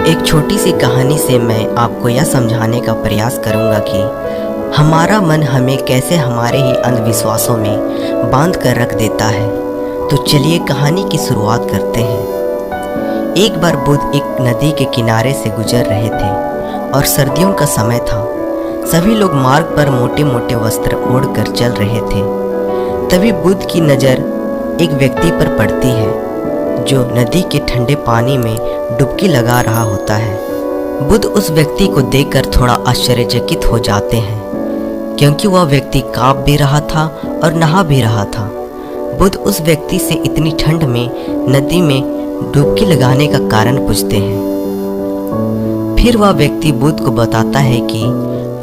एक छोटी सी कहानी से मैं आपको यह समझाने का प्रयास करूंगा कि हमारा मन हमें कैसे हमारे ही अंधविश्वासों में बांध कर रख देता है। तो चलिए कहानी की शुरुआत करते हैं। एक बार बुद्ध एक नदी के किनारे से गुजर रहे थे और सर्दियों का समय था। सभी लोग मार्ग पर मोटे मोटे वस्त्र ओढ़कर चल रहे थे। तभी बुद्ध की नज़र एक व्यक्ति पर पड़ती है जो नदी के ठंडे पानी में डुबकी लगा रहा होता है। बुद्ध उस व्यक्ति को देखकर थोड़ा आश्चर्यचकित हो जाते हैं, क्योंकि वह व्यक्ति काँप भी रहा था और नहा भी रहा था। बुद्ध उस व्यक्ति से इतनी ठंड में नदी में डुबकी लगाने का कारण पूछते हैं। फिर वह व्यक्ति बुद्ध को बताता है कि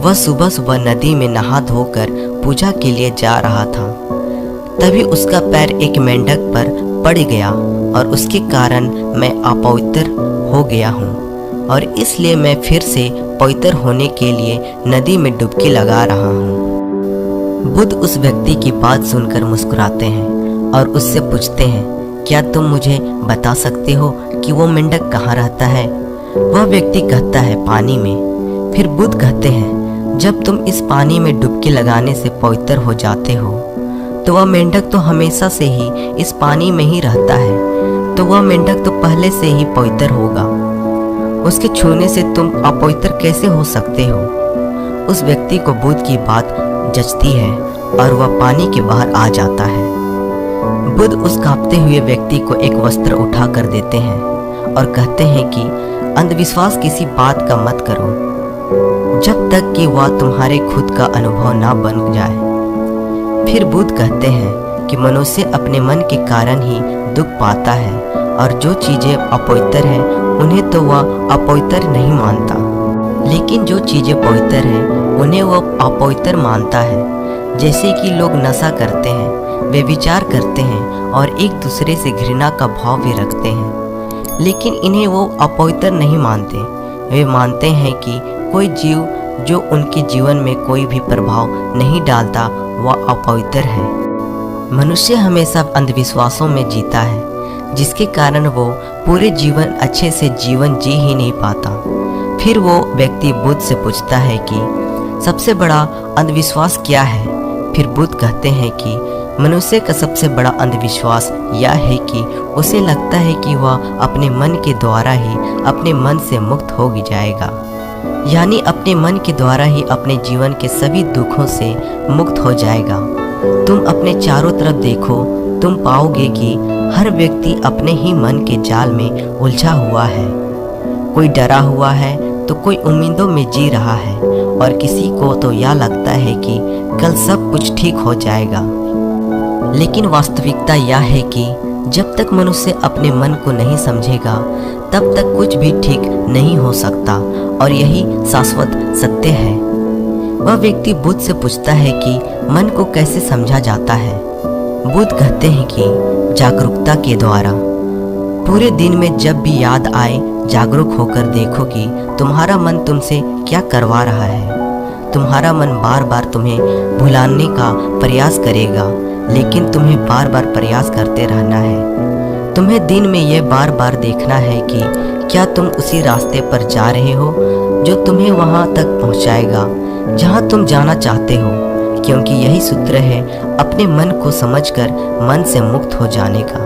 वह सुबह सुबह नदी में नहा धोकर पूजा के लिए जा रहा था। तभी उसका पैर एक मेंढक पर पड़ गया और उसके कारण मैं अपवित्र हो गया हूँ और इसलिए मैं फिर से पवित्र होने के लिए नदी में डुबकी लगा रहा हूँ। बुद्ध उस व्यक्ति की बात सुनकर मुस्कुराते हैं और उससे पूछते हैं, क्या तुम मुझे बता सकते हो कि वो मेंढक कहाँ रहता है? वह व्यक्ति कहता है, पानी में। फिर बुद्ध कहते हैं, जब तुम इस पानी में डुबकी लगाने से पवित्र हो जाते हो तो वह मेंढक तो हमेशा से ही इस पानी में ही रहता है, तो वह मेंढक तो पहले से ही पवित्र होगा। उसके छूने से तुम अपवित्र कैसे हो सकते हो? उस व्यक्ति को बुद्ध की बात जचती है और वह पानी के बाहर आ जाता है। बुद्ध उस कांपते हुए व्यक्ति को एक वस्त्र उठा कर देते हैं और कहते हैं कि अंधविश्वास किसी बात का मत करो जब तक कि वह तुम्हारे खुद का अनुभव ना बन जाए। फिर बुद्ध कहते हैं कि मनुष्य अपने मन के कारण ही दुख पाता है और जो चीज़ें अपवित्र हैं उन्हें तो वह अपवित्र नहीं मानता, लेकिन जो चीज़ें पवित्र हैं उन्हें वह अपवित्र मानता है। जैसे कि लोग नशा करते हैं, वे विचार करते हैं और एक दूसरे से घृणा का भाव भी रखते हैं, लेकिन इन्हें वो अपवित्र नहीं मानते। वे मानते हैं कि कोई जीव जो उनके जीवन में कोई भी प्रभाव नहीं डालता वह अपवित्र है। मनुष्य हमेशा अंधविश्वासों में जीता है, जिसके कारण वो पूरे जीवन अच्छे से जीवन जी ही नहीं पाता। फिर वो व्यक्ति बुद्ध से पूछता है कि सबसे बड़ा अंधविश्वास क्या है? फिर बुद्ध कहते हैं कि मनुष्य का सबसे बड़ा अंधविश्वास यह है कि उसे लगता है कि वह अपने मन के द्वारा ही अपने मन से मुक्त हो जाएगा, यानी अपने मन के द्वारा ही अपने जीवन के सभी दुखों से मुक्त हो जाएगा। तुम अपने चारों तरफ देखो, तुम पाओगे कि हर व्यक्ति अपने ही मन के जाल में उलझा हुआ है। कोई डरा हुआ है तो कोई उम्मीदों में जी रहा है और किसी को तो यह लगता है कि कल सब कुछ ठीक हो जाएगा। लेकिन वास्तविकता यह है कि जब तक मनुष्य अपने मन को नहीं समझेगा तब तक कुछ भी ठीक नहीं हो सकता और यही शाश्वत सत्य है। वह व्यक्ति बुद्ध से पूछता है कि मन को कैसे समझा जाता है? बुद्ध कहते हैं कि जागरूकता के द्वारा। पूरे दिन में जब भी याद आए जागरूक होकर देखो कि तुम्हारा मन तुमसे क्या करवा रहा है। तुम्हारा मन बार बार तुम्हें भुलाने का प्रयास करेगा, लेकिन तुम्हें बार बार प्रयास करते रहना है। तुम्हें दिन में यह बार बार देखना है कि क्या तुम उसी रास्ते पर जा रहे हो जो तुम्हें वहां तक पहुंचाएगा जहां तुम जाना चाहते हो, क्योंकि यही सूत्र है अपने मन को समझकर मन से मुक्त हो जाने का।